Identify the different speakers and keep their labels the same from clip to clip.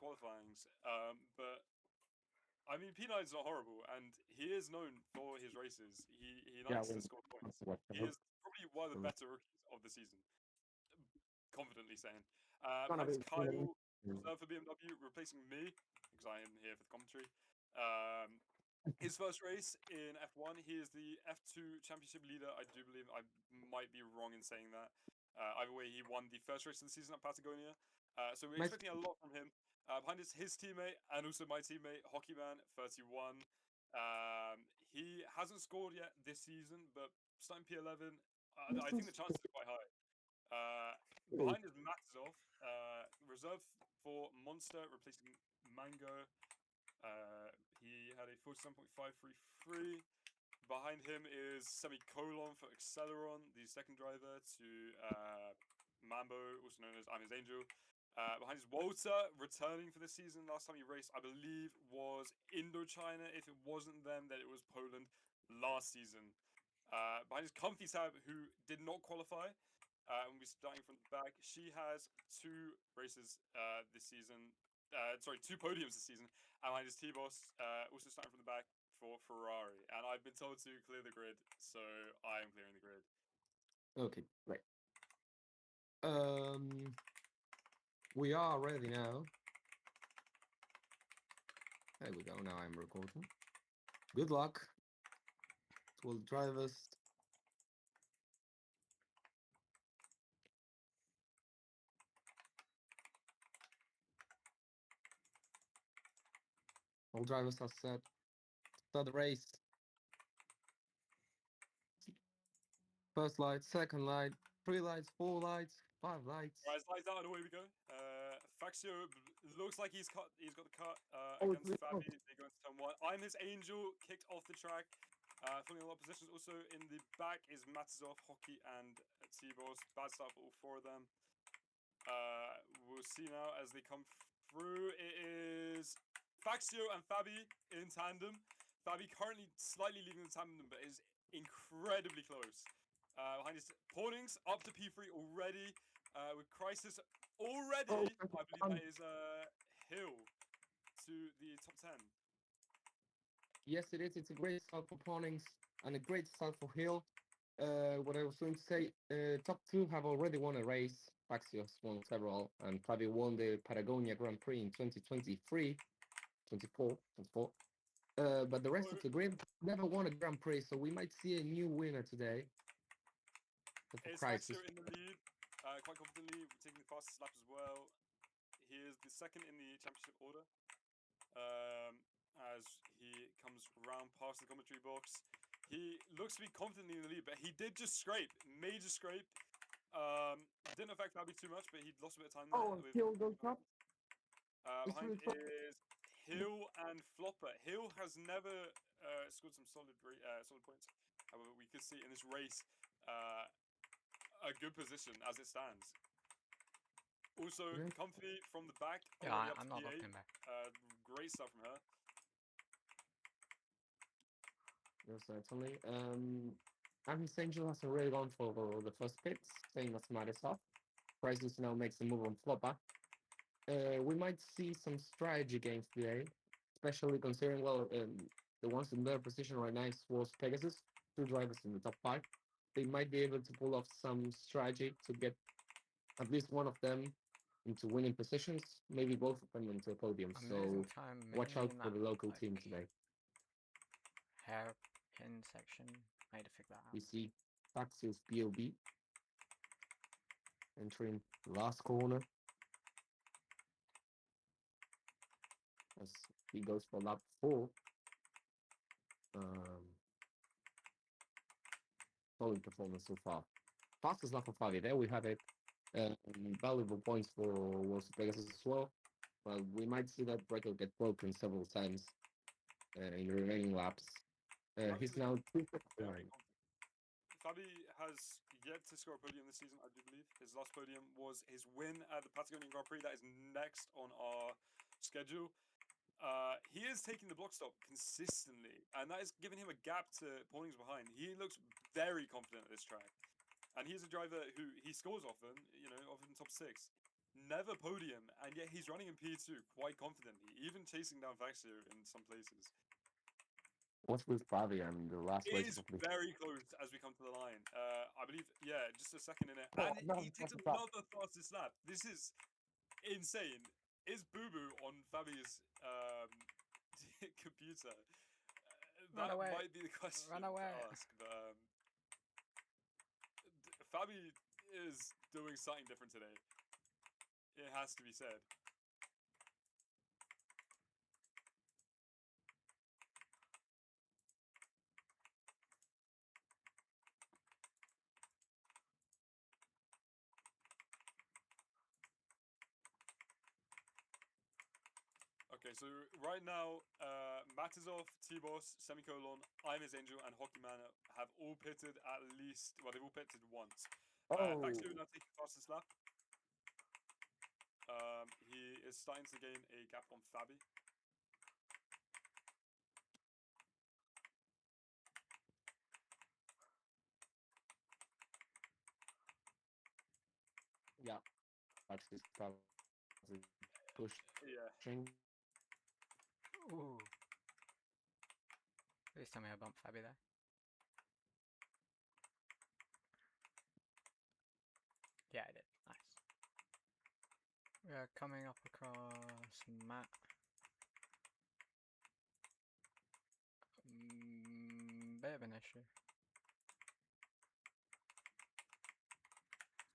Speaker 1: qualifyings. But I mean, P9's not horrible, and he is known for his races. He
Speaker 2: Yeah,
Speaker 1: likes to score points. He is probably one of the better rookies of the season. Confidently saying.
Speaker 2: gonna
Speaker 1: And it's
Speaker 2: be
Speaker 1: Kyle reserved for BMW, replacing me because I am here for the commentary. His first race in F1, he is the F2 championship leader. I do believe I might be wrong in saying that. Either way, he won the first race of the season at Patagonia. So we're expecting a lot from him. Behind his teammate and also my teammate, Hockeyman 31. He hasn't scored yet this season, but starting P11, I think the chances are quite high. Behind is Matizov, reserved for Monster, replacing Mango. He had a 47.533. Behind him is Semicolon for Acceleron, the second driver to Mambo, also known as I'm His Angel. Behind is Walter, returning for this season. Last time he raced, I believe, was Indochina. If it wasn't them, then it was Poland last season. Behind is Comfy Tab, who did not qualify. And we're starting from the back. She has two races this season. Sorry, two podiums this season. And behind is T-Boss, also starting from the back for Ferrari. And I've been told to clear the grid, so I am clearing the grid.
Speaker 2: Okay, right. We are ready now. There we go. Now I'm recording. Good luck to all the drivers. All drivers are set. Start the race. First light, second light, 3 lights, 4 lights, 5 lights.
Speaker 1: Right, lights out and away we go. Faxio looks like he's got the cut
Speaker 2: Oh,
Speaker 1: against Fabi. They go into turn 1. I'm His Angel, kicked off the track. Filling a lot of positions. Also in the back is Matizov, Hockey, and T-Boss. Bad start for all 4 of them. We'll see now as they come through. It is Faxio and Fabi in tandem. Fabi currently slightly leading the tandem, but is incredibly close. Behind his Pawnings up to P3 already. With Crisis already, I believe that is Hill to the top 10.
Speaker 2: Yes, it is. It's a great start for Pawnings and a great start for Hill. What I was going to say, top 2 have already won a race. Faxios won several, and Fabi won the Patagonia Grand Prix in 2023, 24. But the rest of the grid never won a Grand Prix, so we might see a new winner today.
Speaker 1: It's Faxio in the lead, quite confidently taking the fastest lap as well. He is the second in the championship order. As he comes round past the commentary box, he looks to be confidently in the lead, but he did just scrape, major scrape. Didn't affect Fabi too much, but he lost a bit of time there.
Speaker 2: Oh, Hill goes up.
Speaker 1: Behind is Hill and Flopper. Hill has never scored some solid points. However, we could see in this race a good position as it stands. Also, Comfy from the back.
Speaker 3: Yeah, I'm not looking back.
Speaker 1: Great stuff from her.
Speaker 2: Yes, certainly. His Angel hasn't really gone for the first pits, same as Marisov. Crisis now makes a move on Flopper. We might see some strategy games today, especially considering, well, the ones in their position right now was Pegasus, 2 drivers in the top 5. They might be able to pull off some strategy to get at least one of them into winning positions, maybe both of them into a podium. So watch out for the local team today.
Speaker 3: Hairpin section, I need to figure that out.
Speaker 2: We see Faxios BOB entering the last corner as he goes for lap 4. Solid performance so far. Fastest lap for Fabi. There we have it. Valuable points for Wolves Pegasus as well. Well, we might see that record get broken several times in the remaining laps. He's now
Speaker 1: Fabi has yet to score a podium this season, I do believe. His last podium was his win at the Patagonian Grand Prix. That is next on our schedule. He is taking the block stop consistently, and that is giving him a gap to Pawnings behind. He looks very confident at this track. And he's a driver who he scores often, often top 6. never podium, and yet he's running in P2 quite confidently, even chasing down Vaxio in some places.
Speaker 2: What's with Fabi and the last
Speaker 1: It
Speaker 2: race
Speaker 1: is
Speaker 2: of the
Speaker 1: very close as we come to the line. I believe, yeah, just a second in it.
Speaker 2: Oh,
Speaker 1: And
Speaker 2: no,
Speaker 1: he takes
Speaker 2: that's a stop.
Speaker 1: another fastest lap. This is insane. Is Boo Boo on Fabi's computer?
Speaker 3: Run
Speaker 1: That
Speaker 3: away.
Speaker 1: might be the question
Speaker 3: Run away.
Speaker 1: to ask. But Fabi is doing something different today. It has to be said. Okay, so right now, Matizov, T-Boss, Semicolon, I'm his Angel, and Hockeyman have all pitted at least. Well, they've all pitted once.
Speaker 2: Oh,
Speaker 1: Faxio now taking the fastest lap. He is starting to gain a gap on Fabi.
Speaker 2: yeah. Actually,
Speaker 1: Yeah.
Speaker 2: pushing.
Speaker 3: Ooh. Please tell me I bumped Fabi there. Yeah, I did. Nice. We are coming up across map. Bit of an issue.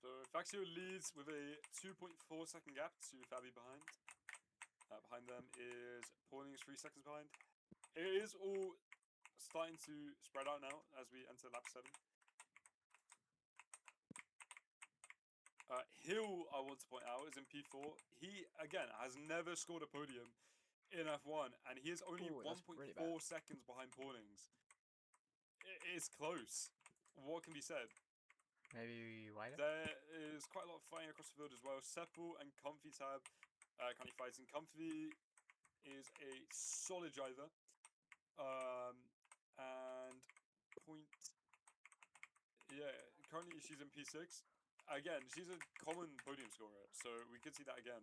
Speaker 1: So Faxio leads with a 2.4 second gap to Fabi behind. Behind them is Pawning is 3 seconds behind. It is all starting to spread out now as we enter lap 7. Hill, I want to point out, is in P4. He, again, has never scored a podium in F1, and he is only
Speaker 3: Ooh, that's
Speaker 1: 1.4
Speaker 3: really bad.
Speaker 1: seconds behind Pawnings. It's close. What can be said?
Speaker 3: Maybe wider?
Speaker 1: There is quite a lot of fighting across the field as well. Sepul and Comfy Tab currently fighting. Comfy is a solid driver. And Point, yeah, currently she's in P6. Again, she's a common podium scorer, so we could see that again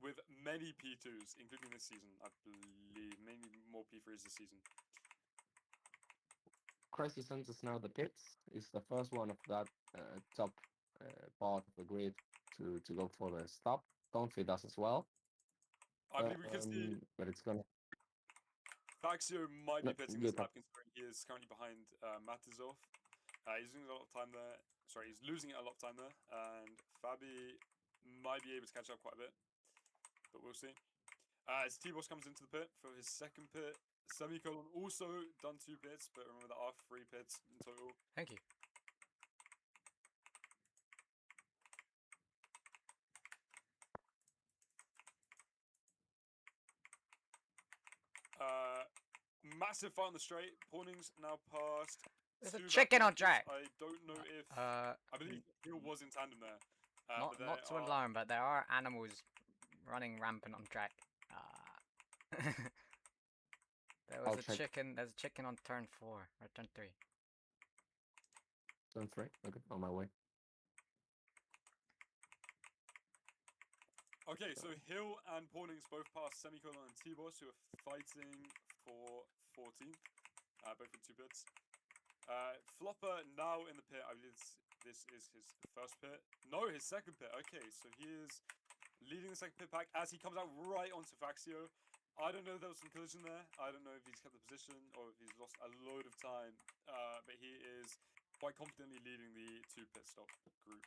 Speaker 1: with many P2s, including this season, I believe. Maybe more P3s this season.
Speaker 2: Crisis enters now the pits. It's the first one of that top part of the grid to go for the stop. Comfy does as well.
Speaker 1: I believe we can see
Speaker 2: But it's gonna.
Speaker 1: Faxio might be
Speaker 2: No,
Speaker 1: pitting
Speaker 2: you
Speaker 1: this lap considering he is currently behind Matizov. He's losing a lot of time there. Sorry, he's losing a lot of time there, and Fabi might be able to catch up quite a bit, but we'll see. As T-Boss comes into the pit for his second pit, Semicolon also done 2 pits, but remember there are 3 pits in total.
Speaker 3: Thank you.
Speaker 1: Massive fight on the straight. Pawnings now past.
Speaker 3: There's a
Speaker 1: 2
Speaker 3: chicken on
Speaker 1: back
Speaker 3: track.
Speaker 1: I don't know if
Speaker 3: Uh,
Speaker 1: I believe Hill was in tandem there.
Speaker 3: not
Speaker 1: but
Speaker 3: not to
Speaker 1: there are,
Speaker 3: alarm, but there are animals running rampant on track. There was
Speaker 2: I'll
Speaker 3: a
Speaker 2: check.
Speaker 3: chicken. There's a chicken on turn 4 or turn 3.
Speaker 2: Turn 3. Okay, on my way.
Speaker 1: Okay, so Hill and Pawnings both passed Semicolon and T-Boss, who are fighting for 14th, both with 2 pits. Flopper now in the pit. I believe this is his first pit. No, his second pit. Okay, so he is leading the second pit pack as he comes out right onto Faxio. I don't know if there was some collision there. I don't know if he's kept the position or if he's lost a load of time. But he is quite confidently leading the 2 pit stop group.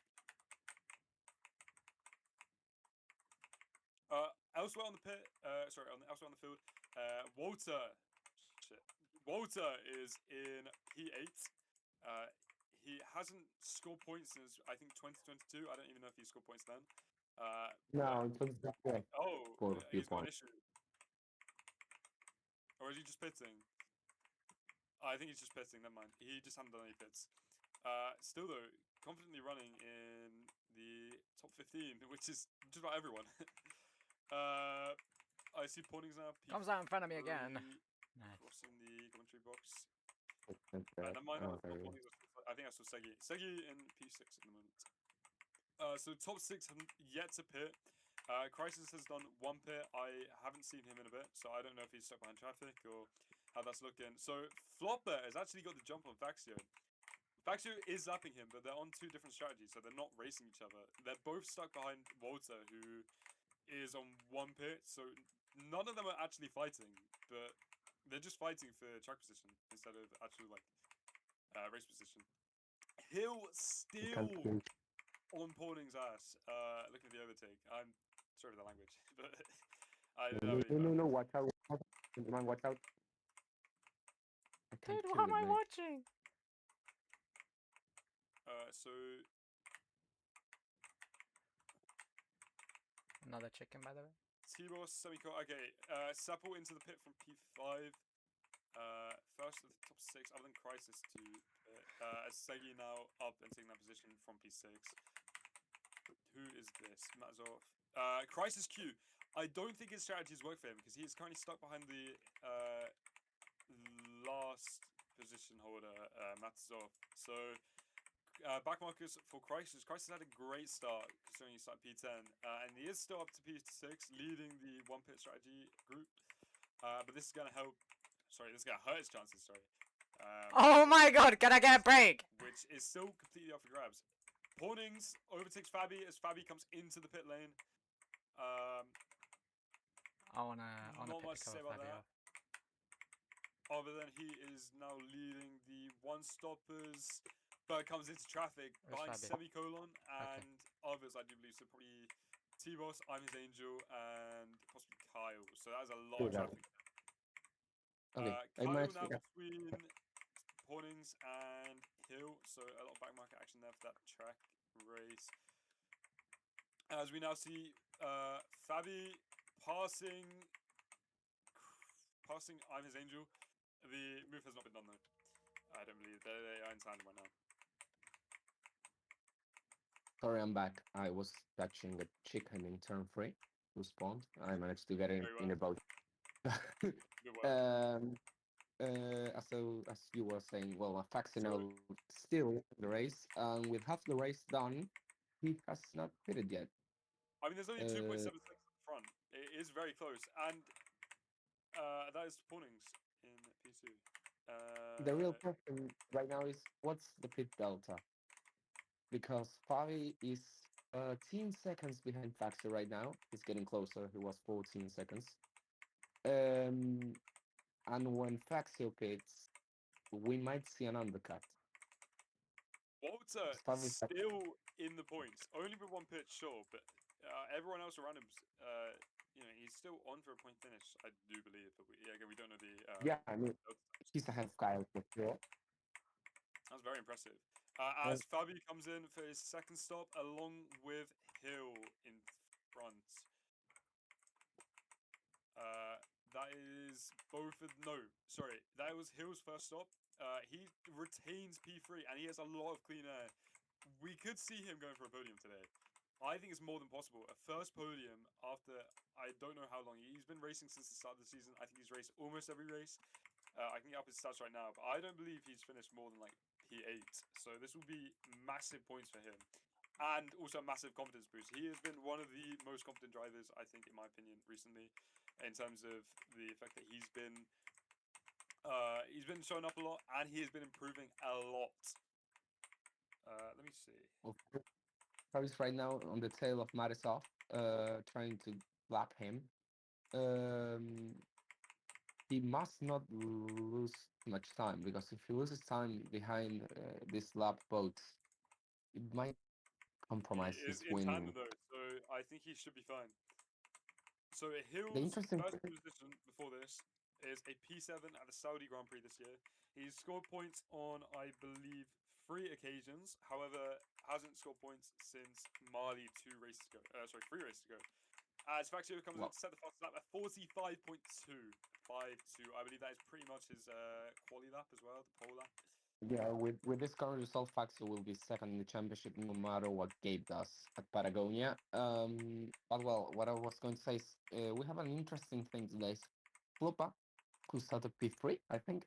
Speaker 1: Elsewhere on the pit, elsewhere on the field, Walter is in P8. He hasn't scored points since I think 2022. I don't even know if he scored points then.
Speaker 2: No, it's yeah.
Speaker 1: Oh,
Speaker 2: Scored a few
Speaker 1: he's got an
Speaker 2: points.
Speaker 1: issue. Or is he just pitting? I think he's just pitting. Never mind. He just hasn't done any pits. Still though, confidently running in the top 15, which is just about everyone. I see Pawnings now.
Speaker 3: Comes out in front of me again.
Speaker 1: P3,
Speaker 3: Nice.
Speaker 1: crossing the commentary box.
Speaker 2: Okay.
Speaker 1: Never mind.
Speaker 2: Okay.
Speaker 1: I think I saw Segi. Segi in P6 at the moment. So top 6 have yet to pit. Crisis has done one pit. I haven't seen him in a bit, so I don't know if he's stuck behind traffic or how that's looking. So Flopper has actually got the jump on Faxio. Faxio is zapping him, but they're on 2 different strategies, so they're not racing each other. They're both stuck behind Walter, who is on 1 pit, so none of them are actually fighting, but they're just fighting for track position instead of actual like race position. Hill still on Porning's ass, looking at the overtake. I'm sorry for the language, but I don't know.
Speaker 2: No, watch out. Man, watch out. I can't
Speaker 3: Dude,
Speaker 2: kill
Speaker 3: what am
Speaker 2: it,
Speaker 3: I
Speaker 2: mate.
Speaker 3: watching?
Speaker 1: So
Speaker 3: Another chicken, by the way.
Speaker 1: T-Boss, Semico. Okay, Sapple into the pit from P5. First of the top 6, other than Crisis to Segi now up and taking that position from P6. Who is this? Mazov. Crisis Q. I don't think his strategies work for him because he is currently stuck behind the last position holder, Matazov. So back markers for Crisis. Crisis had a great start considering he started P10, and he is still up to P6, leading the 1 pit strategy group. But this is gonna help. Sorry, this is gonna hurt his chances. Sorry.
Speaker 3: Oh my god, can I get a break?
Speaker 1: Which is still completely up for grabs. Pornings overtakes Fabi as Fabi comes into the pit lane.
Speaker 3: I wanna
Speaker 1: Not
Speaker 3: pick
Speaker 1: much to say about that. Other than he is now leading the 1-stoppers, but comes into traffic behind
Speaker 3: Fabi?
Speaker 1: Semicolon and others, I do believe. So probably T-Boss, I'm his angel, and possibly Kyle. So that is a lot of traffic.
Speaker 2: Okay,
Speaker 1: Kyle now between Pornings and Hill, so a lot of back market action there for that track race. As we now see Fabi passing I'm his angel. The move has not been done though. I don't believe they are in tandem right now.
Speaker 2: Sorry, I'm back. I was catching a chicken in turn 3 who spawned. I managed to get it in a boat. As you were saying, well, Faxino still in the race, and with half the race done, he has not pitted yet.
Speaker 1: I mean, there's only 2.7 seconds in front. It is very close, and that is Pornings in P2.
Speaker 2: The real question right now is what's the pit delta? Because Fabi is 13 seconds behind Faxo right now. He's getting closer. He was 14 seconds. And when Faxio pits, we might see an undercut.
Speaker 1: Walter still in the points, only with 1 pitch, sure, but everyone else around him, he's still on for a point finish, I do believe. But again, we don't know the.
Speaker 2: Yeah, I mean, he's ahead of Kyle for sure.
Speaker 1: That's very impressive. As Fabi comes in for his 2nd stop, along with Hill in front. That is that was Hill's 1st stop. He retains P3 and he has a lot of clean air. We could see him going for a podium today. I think it's more than possible. A 1st podium after I don't know how long. He's been racing since the start of the season. I think he's raced almost every race. I can get up his stats right now, but I don't believe he's finished more than like P8. So this will be massive points for him. And also a massive confidence boost. He has been one of the most confident drivers, I think, in my opinion, recently, in terms of the fact that he's been showing up a lot and he has been improving a lot. Let me see.
Speaker 2: Travis right now on the tail of Marisov, trying to lap him. He must not lose much time, because if he loses time behind this lap boat, it might compromise his
Speaker 1: in
Speaker 2: winning.
Speaker 1: tandem though, so I think he should be fine. So Hill's 1st position before this is a P7 at the Saudi Grand Prix this year. He's scored points on, I believe, 3 occasions. However, hasn't scored points since Mali 3 races ago. As Faxio comes in to set the fastest lap at 45.2. 5.2. I believe that is pretty much his quali lap as well, the pole lap.
Speaker 2: Yeah, with this current result, Faxio will be 2nd in the championship no matter what Gabe does at Patagonia. But well, what I was going to say is we have an interesting thing today. Flupa, who started P3, I think,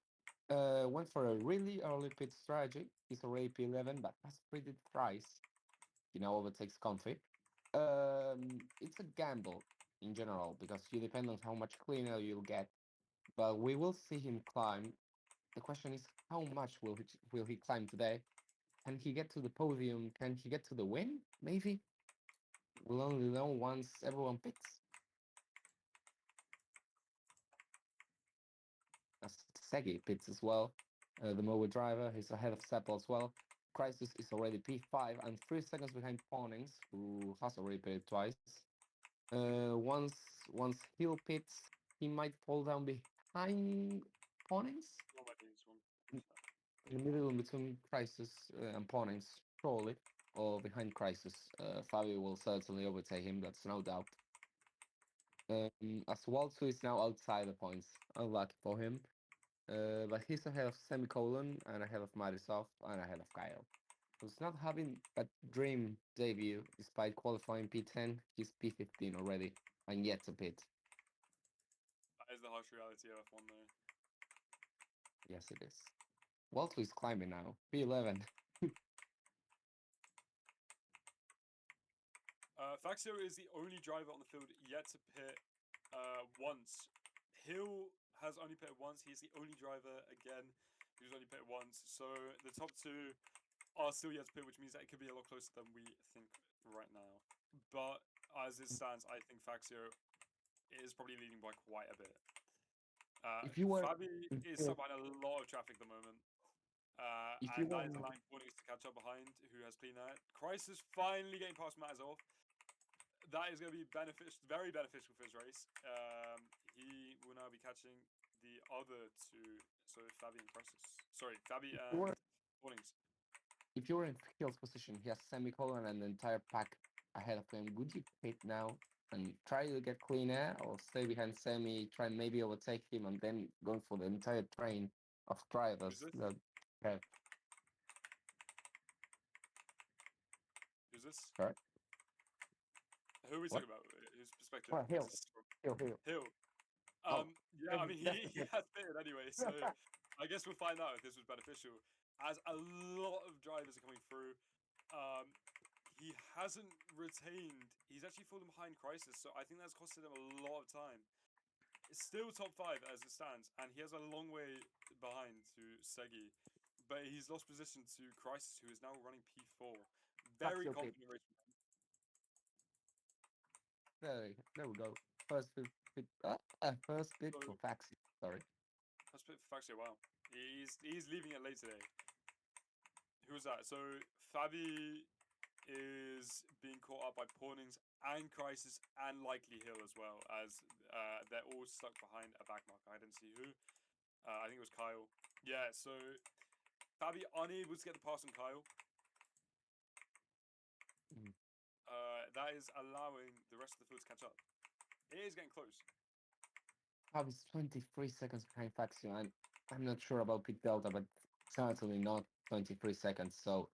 Speaker 2: went for a really early pit strategy. He's already P11, but has pitted thrice. He now overtakes Comfy. It's a gamble in general because you depend on how much cleaner you'll get. But we will see him climb. The question is, how much will he climb today? Can he get to the podium? Can he get to the win? Maybe. We'll only know once everyone picks. As Segi pits as well. The mower driver, he's ahead of Seppo as well. Crisis is already P5 and 3 seconds behind Pawnings, who has already pitted twice. Once Hill pits, he might fall down behind Pawnings.
Speaker 1: Not my team's one.
Speaker 2: In the middle between Crisis and Pawnings, surely, or behind Crisis. Fabio will certainly overtake him, that's no doubt. As Walter is now outside the points, unlucky for him. But he's ahead of Semicolon and ahead of Marisov and ahead of Kyle. Who's not having a dream debut despite qualifying P10, he's P15 already and yet to pit.
Speaker 1: That is the harsh reality of F1 though.
Speaker 2: Yes, it is. Walter is climbing now, P11.
Speaker 1: Faxio is the only driver on the field yet to pit once. Hill has only pitted once. He's the only driver again who's only pitted once. So the top two are still yet to pit, which means that it could be a lot closer than we think right now. But as it stands, I think Faxio is probably leading by quite a bit.
Speaker 2: If you were,
Speaker 1: Fabi is stuck behind a lot of traffic at the moment. And that is allowing Warnings to catch up behind, who has clean air. Crisis finally getting past Matazov. That is going to be very beneficial for his race. He will now be catching the other two. So Fabi and Crisis. Sorry, Fabi and Warnings.
Speaker 2: If you were in Hill's position, he has Semicolon and the entire pack ahead of him. Would you pit now and try to get clean air, or stay behind Semi, try and maybe overtake him, and then going for the entire train of drivers that have?
Speaker 1: Who's this?
Speaker 2: Sorry?
Speaker 1: Who are we talking about? Whose perspective?
Speaker 2: Oh, Hill.
Speaker 1: Hill. Yeah, I mean, he has pitted anyway, so I guess we'll find out if this was beneficial. As a lot of drivers are coming through, he hasn't retained. He's actually fallen behind Crisis, so I think that's costed him a lot of time. It's still top 5 as it stands, and he has a long way behind to Segi. But he's lost position to Crisis, who is now running P4. Very confident race.
Speaker 2: There we go. First pit for Faxi. Sorry.
Speaker 1: First pit for Faxi. Wow, he's leaving it late today. Who's that? So Fabi is being caught up by Pawnings and Crisis and likely Hill as well, as they're all stuck behind a back marker. I didn't see who. I think it was Kyle. Yeah. So Fabi unable to get the pass on Kyle. That is allowing the rest of the field to catch up. It is getting close.
Speaker 2: Fabi's 23 seconds behind Faxio, and I'm not sure about Pit Delta, but certainly not 23 seconds. So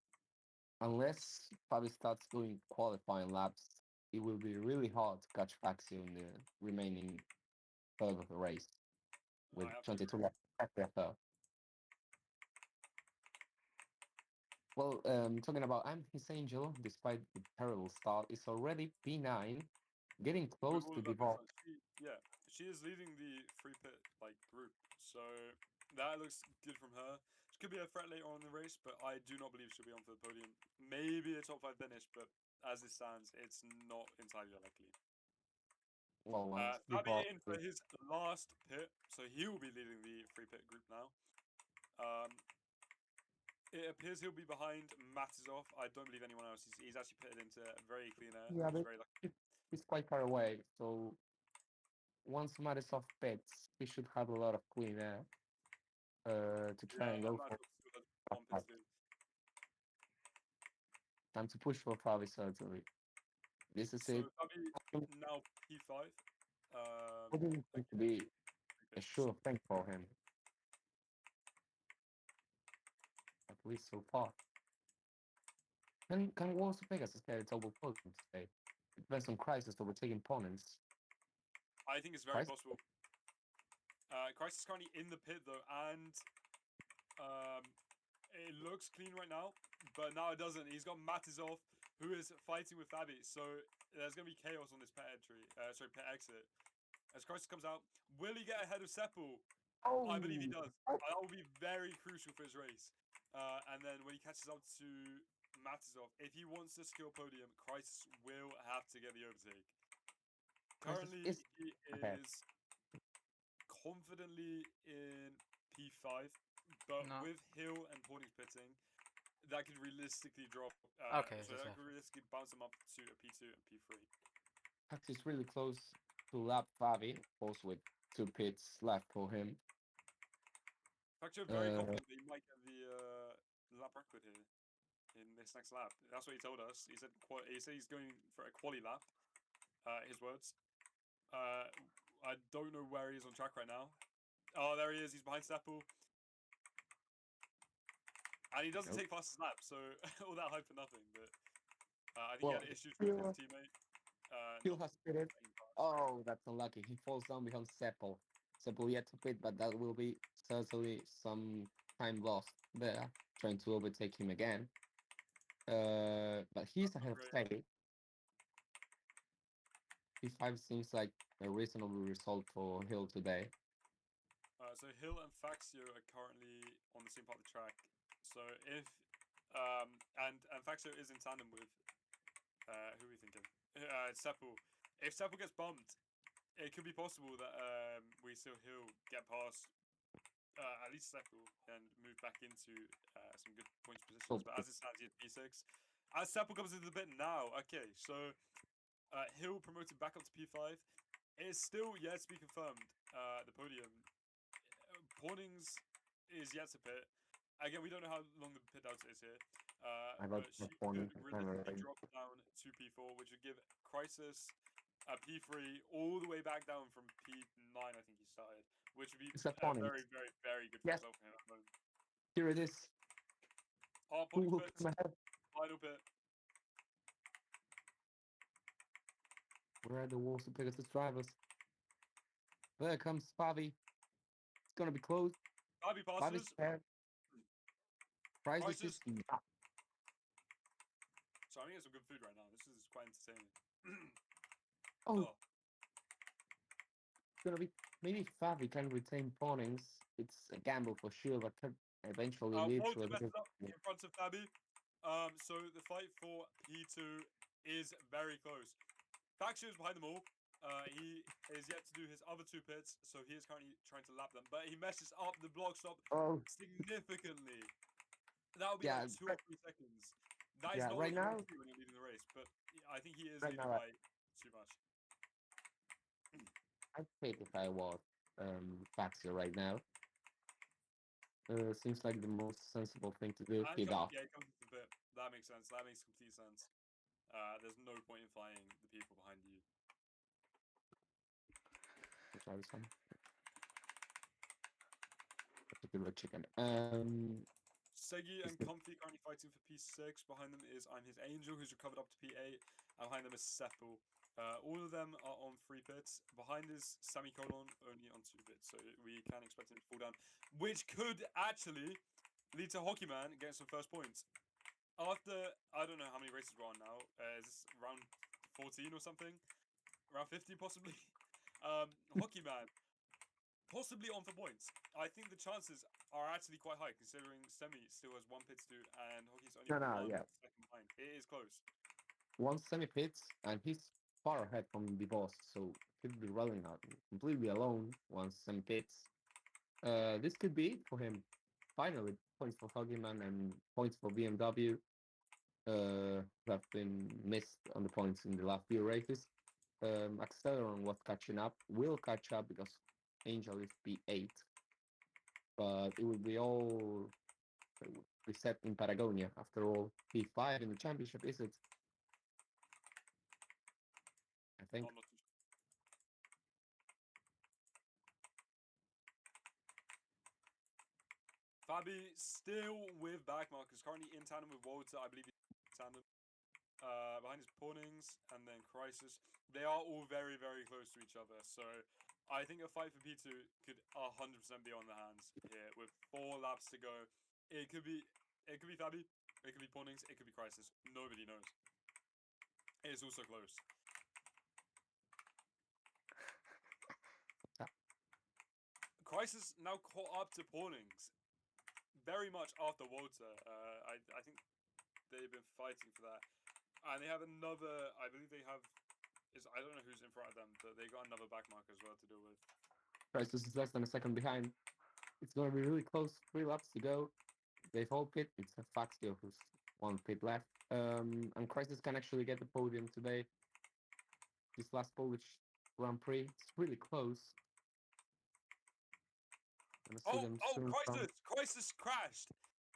Speaker 2: unless Fabi starts doing qualifying laps, it will be really hard to catch Faxio in the remaining third of the race with 22 laps. Well, talking about his Angel, despite the terrible start, is already P9, getting close to the ball.
Speaker 1: Yeah, she is leading the free pit group, so that looks good from her. She could be a threat later on in the race, but I do not believe she'll be on for the podium. Maybe a top 5 finish, but as it stands, it's not entirely likely.
Speaker 2: Well,
Speaker 1: Fabi in for his last pit, so he will be leading the free pit group now. It appears he'll be behind Matizov. I don't believe anyone else. He's actually pitted into very clean air.
Speaker 2: Yeah, but
Speaker 1: very lucky.
Speaker 2: He's quite far away, so once Matizov pits, he should have a lot of clean air to try and go for. Time to push for Fabi, certainly. This is it.
Speaker 1: Fabi now P5.
Speaker 2: I think it's going to be a sure thing for him. At least so far. Can Wars of Pegasus get a double podium today? It depends on Crisis overtaking opponents.
Speaker 1: I think it's very possible. Crisis is currently in the pit though, and it looks clean right now, but now it doesn't. He's got Matizov who is fighting with Fabi. So there's going to be chaos on this pet entry. Pet exit. As Crisis comes out, will he get ahead of Sepul?
Speaker 2: Oh,
Speaker 1: I believe he does. That will be very crucial for his race. And then when he catches up to Matizov, if he wants to secure podium, Crisis will have to get the overtake. Currently, he
Speaker 2: ahead.
Speaker 1: is confidently in P5, but
Speaker 3: No.
Speaker 1: with Hill and Porning's pitting, that could realistically drop.
Speaker 3: Okay,
Speaker 1: So
Speaker 3: so
Speaker 1: that could realistically bounce him up to a P2 and P3.
Speaker 2: Pax is really close to lap Fabi, also with 2 pits left for him.
Speaker 1: Actually, I'm very confident that he might get the lap record here in this next lap. That's what he told us. He said he's going for a quali lap. His words. I don't know where he is on track right now. Oh, there he is. He's behind Sepul. And he doesn't take fastest lap, so all that hype for nothing. But I think he had issues with his teammate.
Speaker 2: Hill has pitted. Oh, that's unlucky. He falls down behind Sepul. Sepul yet to pit, but that will be certainly some time lost there, trying to overtake him again. But he's ahead of Teddy. P5 seems like a reasonable result for Hill today.
Speaker 1: So Hill and Faxio are currently on the same part of the track. So if and Faxio is in tandem with who are we thinking? Sepul. If Sepul gets bumped, it could be possible that we still Hill get past at least Sepul and move back into some good points positions. But as it stands, he's P6. As Sepul comes into the pit now, okay, so Hill promoted back up to P5. It is still yet to be confirmed. The podium. Pornings is yet to pit. Again, we don't know how long the pit delta is here. But she could realistically drop down to P4, which would give Crisis P3 all the way back down from P9, I think he started, which would be very, very, very good for himself at the moment.
Speaker 2: Here it is.
Speaker 1: Pornings pit. Final pit.
Speaker 2: Where are the Wolves of Pegasus drivers? There comes Fabi. It's gonna be close.
Speaker 1: Fabi passes.
Speaker 2: Crisis is not.
Speaker 1: So I'm getting some good food right now. This is quite entertaining.
Speaker 2: Oh. It's gonna be maybe Fabi can retain Pornings. It's a gamble for sure, but can eventually lead to a bit
Speaker 1: in front of Fabi. So the fight for P2 is very close. Faxio is behind them all. He is yet to do his other 2 pits, so he is currently trying to lap them. But he messes up the block stop significantly. That will be like 2 or 3 seconds. That is not
Speaker 2: right
Speaker 1: what you
Speaker 2: now,
Speaker 1: want to see when you're leading the race, but I think he is leading by too much.
Speaker 2: I'd pit if I was Faxio right now. Seems like the most sensible thing to do.
Speaker 1: He comes into the pit. That makes sense. That makes complete sense. There's no point in flying the people behind you.
Speaker 2: Try this one. Chicken.
Speaker 1: Segi and Comfy currently fighting for P6. Behind them is I'm His Angel, who's recovered up to P8. And behind them is Sepul. All of them are on 3 pits. Behind is Semicolon, only on 2 pits. So we can expect him to fall down. Which could actually lead to Hockeyman getting some first points. After, I don't know how many races we're on now. Is this round 14 or something? Round 50 possibly? Hockeyman possibly on for points. I think the chances are actually quite high, considering Semi still has 1 pit to do and Hockey's only 1 second behind. It is close.
Speaker 2: 1 Semi pits, and he's far ahead from the boss, so he'll be running out completely alone once Semi pits. This could be it for him. Finally, points for Hockeyman and points for BMW. Have been missed on the points in the last few races. Acceleron was catching up, will catch up because Angel is P8, but it will be all reset in Patagonia. After all, P5 in the championship, is it? I think.
Speaker 1: Fabi still with backmarkers, currently in tandem with Walter, I believe he's in tandem. Behind his Pornings and then Crisis. They are all very, very close to each other. So I think a fight for P2 could 100% be on the hands here with 4 laps to go. It could be Fabi, it could be Pornings, it could be Crisis. Nobody knows. It's also close. Crisis now caught up to Pawnings, very much after Walter. I think they've been fighting for that, and they have another. I believe they have. I don't know who's in front of them, but they got another back mark as well to deal with.
Speaker 2: Crisis is less than a second behind. It's going to be really close. 3 laps to go. They've all pit. It's a Faxio who's 1 pit left. And Crisis can actually get the podium today. This last Polish Grand Prix. It's really close.
Speaker 1: Crisis crashed.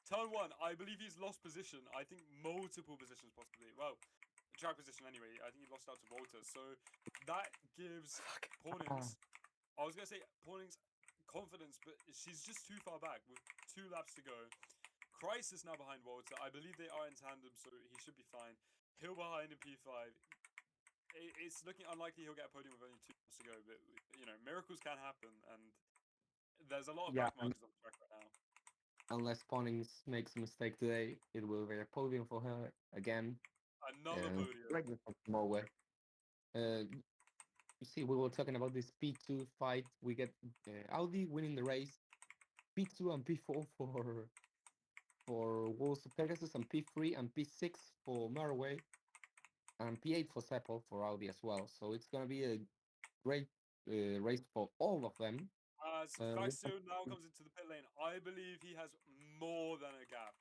Speaker 1: Turn 1. I believe he's lost position. I think multiple positions possibly. Well, track position anyway. I think he lost out to Walter. So that gives Pawnings. I was gonna say Pawnings confidence, but she's just too far back with 2 laps to go. Crisis now behind Walter. I believe they are in tandem, so he should be fine. Hill behind in P5. It's looking unlikely he'll get a podium with only 2 laps to go, but you know, miracles can happen, and there's a lot of back markers on the track right now.
Speaker 2: Unless Pawnings makes a mistake today, it will be a podium for her again.
Speaker 1: Another podium.
Speaker 2: Norway. You see, we were talking about this P2 fight. We get Audi winning the race, P2 and P4 for Wolves of Pegasus, and P3 and P6 for Norway, and P8 for Seppo for Audi as well. So it's gonna be a great race for all of them.
Speaker 1: Faxio now comes into the pit lane. I believe he has more than a gap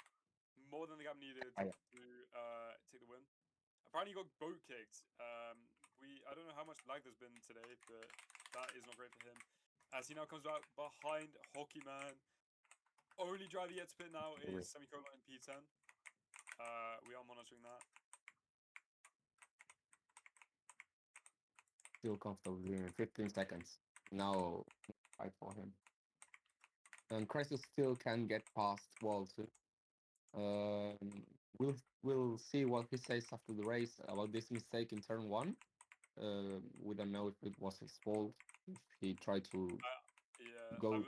Speaker 1: needed to take the win. Apparently, he got boat kicked. I don't know how much lag there's been today, but that is not great for him. As he now comes out behind Hockey Man. Only driver yet to pit now is Semicolon in P10. We are monitoring that.
Speaker 2: Still comfortable in 15 seconds. Now fight for him. And Crisis still can get past Walter. We'll see what he says after the race about this mistake in turn 1. We don't know if it was his fault, if he tried to go.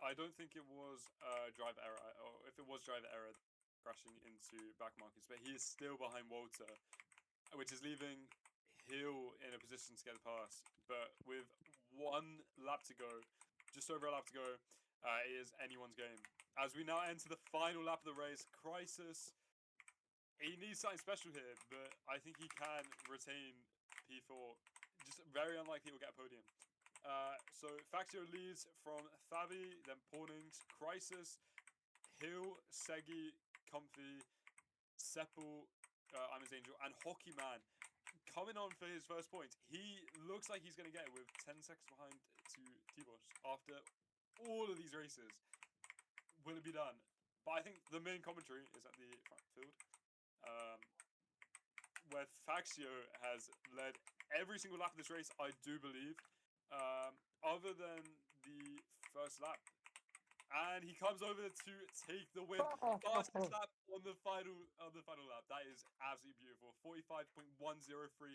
Speaker 1: I don't think it was driver error, or if it was driver error, crashing into back markers. But he is still behind Walter, which is leaving Hill in a position to get the pass. But with 1 lap to go, just over a lap to go, it is anyone's game. As we now enter the final lap of the race, Crisis, he needs something special here, but I think he can retain P4. Just very unlikely he'll get a podium. So Faxio leads from Thavi, then Pawnings, Crisis, Hill, Segi, Comfy, Seppo, I'm his angel, and Hockey Man coming on for his first point. He looks like he's going to get it with 10 seconds behind to T-Bosch after all of these races. Will it be done? But I think the main commentary is at the front field, where Faxio has led every single lap of this race, I do believe, other than the first lap. And he comes over to take the win. Fastest lap on the final lap. That is absolutely beautiful. 45.103.